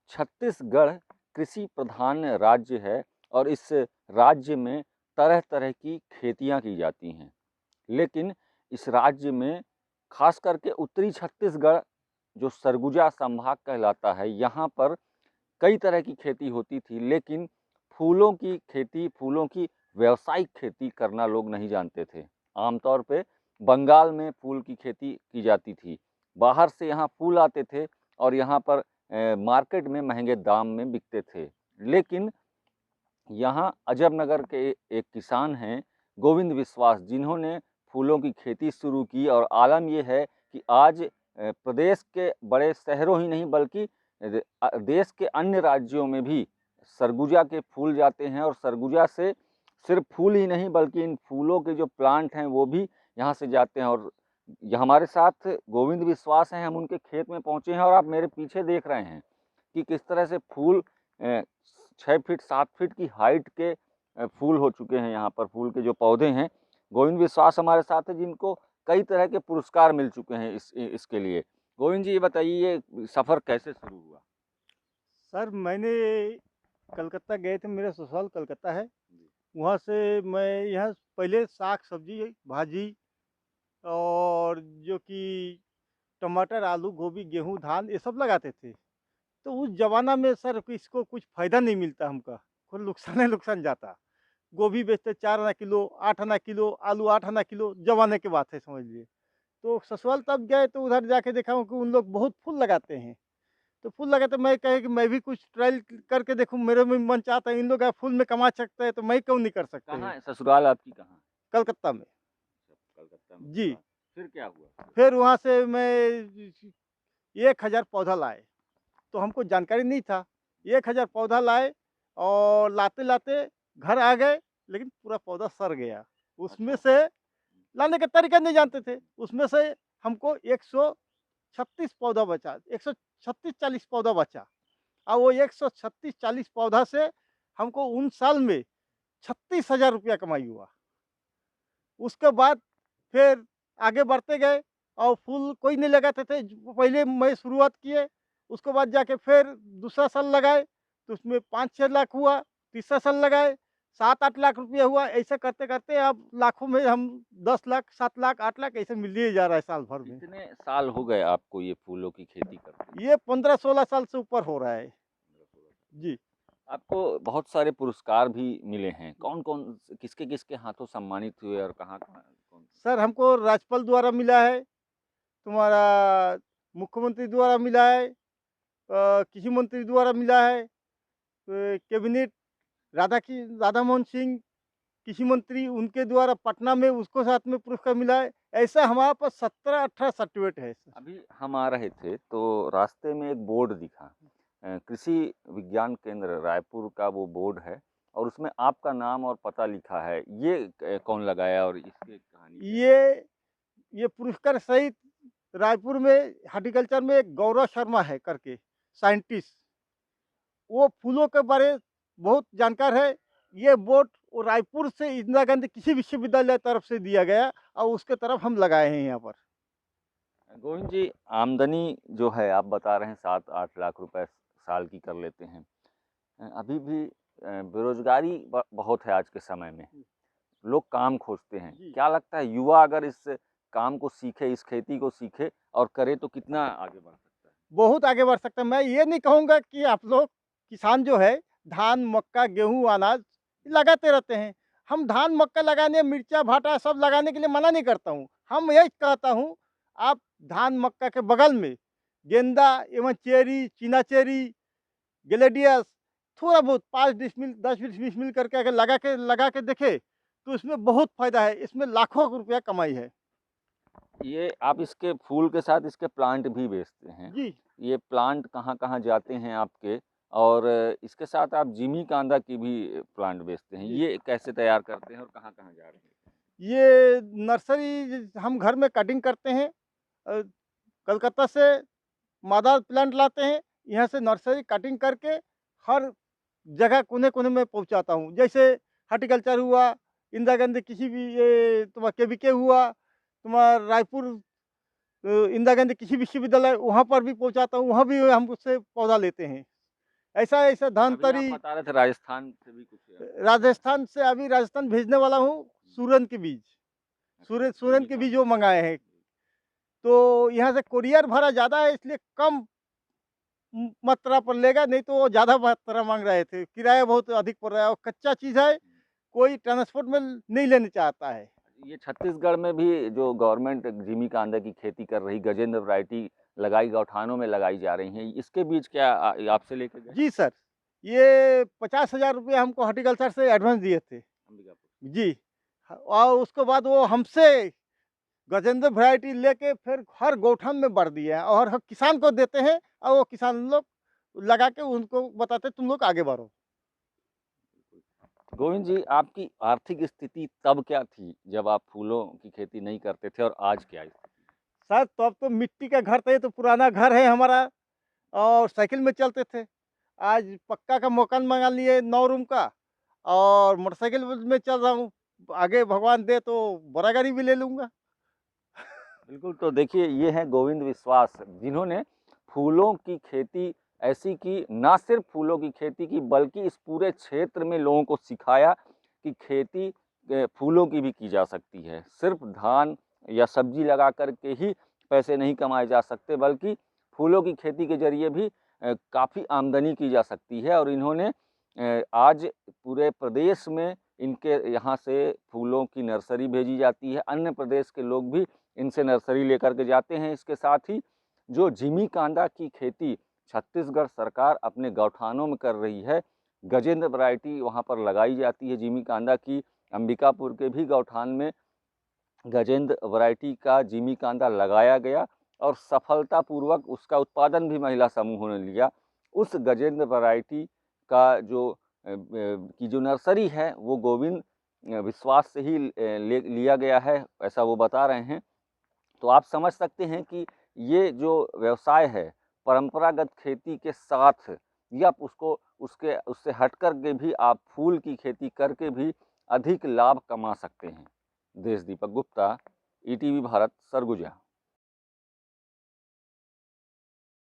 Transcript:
छत्तीसगढ़ कृषि प्रधान राज्य है और इस राज्य में तरह-तरह की खेतियाँ की जाती हैं। लेकिन इस राज्य में ख़ास करके उत्तरी छत्तीसगढ़ जो सरगुजा संभाग कहलाता है, यहाँ पर कई तरह की खेती होती थी, लेकिन फूलों की खेती, फूलों की व्यावसायिक खेती करना लोग नहीं जानते थे। आमतौर पे बंगाल में फूल की खेती की जाती थी। बाहर से यहाँ फूल आते थे और यहाँ पर मार्केट में महँगे दाम में बिकते थे। लेकिन यहाँ अजबनगर के एक किसान हैं, गोविंद विश्वास, जिन्होंने फूलों की खेती शुरू की और आलम ये है कि आज प्रदेश के बड़े शहरों ही नहीं बल्कि देश के अन्य राज्यों में भी सरगुजा के फूल जाते हैं और सरगुजा से सिर्फ फूल ही नहीं बल्कि इन फूलों के जो प्लांट हैं वो भी यहाँ से जाते हैं। और ये हमारे साथ गोविंद विश्वास हैं, हम उनके खेत में पहुँचे हैं और आप मेरे पीछे देख रहे हैं कि किस तरह से फूल 6 फीट 7 फीट की हाइट के फूल हो चुके हैं। यहाँ पर फूल के जो पौधे हैं, गोविंद विश्वास हमारे साथ हैं जिनको कई तरह के पुरस्कार मिल चुके हैं इसके लिए। गोविंद जी, ये बताइए ये सफ़र कैसे शुरू हुआ? सर मैंने कलकत्ता गए थे, मेरा ससुराल कलकत्ता है। वहाँ से मैं यहाँ पहले साग सब्जी भाजी और जो कि टमाटर आलू गोभी गेहूँ धान ये सब लगाते थे। तो उस ज़माना में सर इसको कुछ फ़ायदा नहीं मिलता हमका, कुल नुकसान ही नुकसान जाता। गोभी बेचते 4 आना किलो 8 आना किलो, आलू 8 आना किलो, ज़माने की बात है समझ लीजिए। तो ससुराल तब गए तो उधर जाके देखा हूँ कि उन लोग बहुत फूल लगाते हैं। तो फूल लगा तो मैं कहे कि मैं भी कुछ ट्रायल करके देखूँ, मेरे में मन चाहता है, इन लोग फूल में कमा सकते हैं तो मैं क्यों नहीं कर सकते कहाँ हैं? है ससुराल आपकी, कहाँ है? कलकत्ता में। अच्छा, कलकत्ता में जी। ससुराल। फिर क्या हुआ? फिर वहाँ से मैं 1000 पौधा लाए, तो हमको जानकारी नहीं था। 1000 पौधा लाए और लाते-लाते घर आ गए, लेकिन पूरा पौधा सड़ गया। उसमें अच्छा। से लाने का तरीका नहीं जानते थे। उसमें से हमको 136 पौधा बचा, 136-40 पौधा बचा। और वो 136-40 पौधा से हमको उन साल में 36,000 रुपया कमाई हुआ। उसके बाद फिर आगे बढ़ते गए और फूल कोई नहीं लगाते थे। पहले मैं शुरुआत किए, उसके बाद जाके फिर दूसरा साल लगाए, तो उसमें 5-6 लाख हुआ। तीसरा साल लगाए, 7-8 लाख रुपया हुआ। ऐसे करते-करते अब लाखों में हम 10 लाख, 7 लाख, 8 लाख ऐसे मिल ही जा रहा है साल भर में। कितने साल हो गए आपको ये फूलों की खेती करते हुए? ये 15-16 साल से ऊपर हो रहा है। 15-16 साल। जी। आपको बहुत सारे पुरस्कार भी मिले हैं। कौन-कौन किसके-किसके हाथों सम्मानित हुए और कहाँ-कहाँ कौन? सर हमको राज्यपाल द्वारा मिला है, तुम्हारा मुख्यमंत्री द्वारा मिला है, कृषि मंत्री द्वारा मिला है, कैबिनेट राधा मोहन सिंह कृषि मंत्री उनके द्वारा पटना में उसको साथ में पुरस्कार मिला है। ऐसा हमारे पास 17-18 सर्टिफ़िकेट है सर। अभी हम आ रहे थे तो रास्ते में एक बोर्ड दिखा, कृषि विज्ञान केंद्र रायपुर का वो बोर्ड है और उसमें आपका नाम और पता लिखा है। ये कौन लगाया और इसकी कहानी क्या है? ये ये पुरस्कार सहित रायपुर में हॉर्टिकल्चर में एक गौरव शर्मा है करके साइंटिस्ट, वो फूलों के बारे बहुत जानकार है। ये बोर्ड वो रायपुर से इंदिरा गांधी कृषि विश्वविद्यालय तरफ से दिया गया और उसके तरफ हम लगाए हैं यहाँ पर। गोविंद जी, आमदनी जो है आप बता रहे हैं 7-8 लाख रुपए साल की कर लेते हैं। अभी भी बेरोज़गारी बहुत है आज के समय में। लोग काम खोजते हैं। जी। क्या लगता है युवा अगर इस काम को सीखे, इस खेती को सीखे और करे तो कितना आगे बढ़ सकता है? बहुत आगे बढ़ सकते हैं। मैं ये नहीं कहूँगा कि आप लोग किसान जो है धान, मक्का, गेहूँ, अनाज लगाते रहते हैं। हम धान, मक्का लगाने, मिर्चा, भाटा सब लगाने के लिए मना नहीं करता हूँ। हम यही कहता हूँ, आप धान, मक्का के बगल में गेंदा एवं चेरी, चीना चेरी, ग्लेडियस थोड़ा बहुत 5 डिसमिल, 10 डिसमिल करके अगर लगा के देखें, तो इसमें बहुत फ़ायदा है। इसमें लाखों रुपया कमाई है। ये आप इसके फूल के साथ इसके प्लांट भी बेचते हैं। जी। ये प्लांट कहाँ-कहाँ जाते हैं आपके? और इसके साथ आप जिमी कांदा की भी प्लांट बेचते हैं। जी। ये कैसे तैयार करते हैं और कहाँ-कहाँ जा रहे हैं? ये नर्सरी हम घर में कटिंग करते हैं। अ, कलकत्ता से मादा प्लांट लाते हैं, यहाँ से नर्सरी कटिंग करके हर जगह कोने-कोने में पहुँचाता हूँ। जैसे हॉर्टिकल्चर हुआ, इंदिरा गांधी कृषि भी ये तुम्हारा केवीके हुआ, तुम्हारा रायपुर इंदिरा गांधी कृषि विश्वविद्यालय वहाँ पर भी पहुँचाता हूँ, वहाँ भी हम उससे पौधा लेते हैं। ऐसा ऐसा अभी आप धनतरी बता रहे थे राजस्थान से भी कुछ राजस्थान से, अभी राजस्थान भेजने वाला हूँ सूरन के बीज, अच्छा, सूरन के बीज वो मंगाए हैं। तो यहाँ से कोरियर भाड़ा ज़्यादा है, इसलिए कम मात्रा पर लेगा, नहीं तो वो ज़्यादा मात्रा माँग रहे थे। किराया बहुत अधिक पड़ रहा है और कच्चा चीज़ है, कोई ट्रांसपोर्ट में नहीं लेना चाहता है। ये छत्तीसगढ़ में भी जो गवर्नमेंट जिमी कांदा की खेती कर रही, गजेंद्र वैरायटी लगाई गौठानों में लगाई जा रही हैं, इसके बीज क्या आपसे लेके गए? जी सर, ये 50,000 रुपये हमको हॉर्टिकल्चर से एडवांस दिए थे। अंबिकापुर। जी, और उसके बाद वो हमसे गजेंद्र वैरायटी लेके फिर हर गौठान में बाँट दिए हैं और हम किसान को देते हैं और वो किसान लोग लगा के उनको बताते हैं, तुम लोग आगे बढ़ो। गोविंद जी, आपकी आर्थिक स्थिति तब क्या थी, जब आप फूलों की खेती नहीं करते थे और आज क्या है? सर तो अब तो मिट्टी का घर था, ये तो पुराना घर है हमारा और साइकिल में चलते थे। आज पक्का का मकान मँगा लिए 9 रूम का और मोटरसाइकिल में चल रहा हूँ। आगे भगवान दे तो बड़ा गाड़ी भी ले लूँगा। बिल्कुल, तो देखिए ये हैं गोविंद विश्वास, जिन्होंने फूलों की खेती ऐसी की, ना सिर्फ फूलों की खेती की बल्कि इस पूरे क्षेत्र में लोगों को सिखाया कि खेती फूलों की भी की जा सकती है। सिर्फ धान या सब्जी लगा कर के ही पैसे नहीं कमाए जा सकते, बल्कि फूलों की खेती के ज़रिए भी काफ़ी आमदनी की जा सकती है। और इन्होंने आज पूरे प्रदेश में इनके यहाँ से फूलों की नर्सरी भेजी जाती है, अन्य प्रदेश के लोग भी इनसे नर्सरी लेकर के जाते हैं। इसके साथ ही जो जिमी कांदा की खेती छत्तीसगढ़ सरकार अपने गौठानों में कर रही है, गजेंद्र वैरायटी वहाँ पर लगाई जाती है जिमी कांदा की। अंबिकापुर के भी गौठान में गजेंद्र वैरायटी का जिमी कांदा लगाया गया और सफलतापूर्वक उसका उत्पादन भी महिला समूहों ने लिया। उस गजेंद्र वैरायटी का जो नर्सरी है वो गोविंद विश्वास से ही लिया गया है, ऐसा वो बता रहे हैं। तो आप समझ सकते हैं कि ये जो व्यवसाय है परंपरागत खेती के साथ, या उसको उससे हट कर के भी आप फूल की खेती करके भी अधिक लाभ कमा सकते हैं। देश दीपक गुप्ता, ईटीवी भारत, सरगुजा।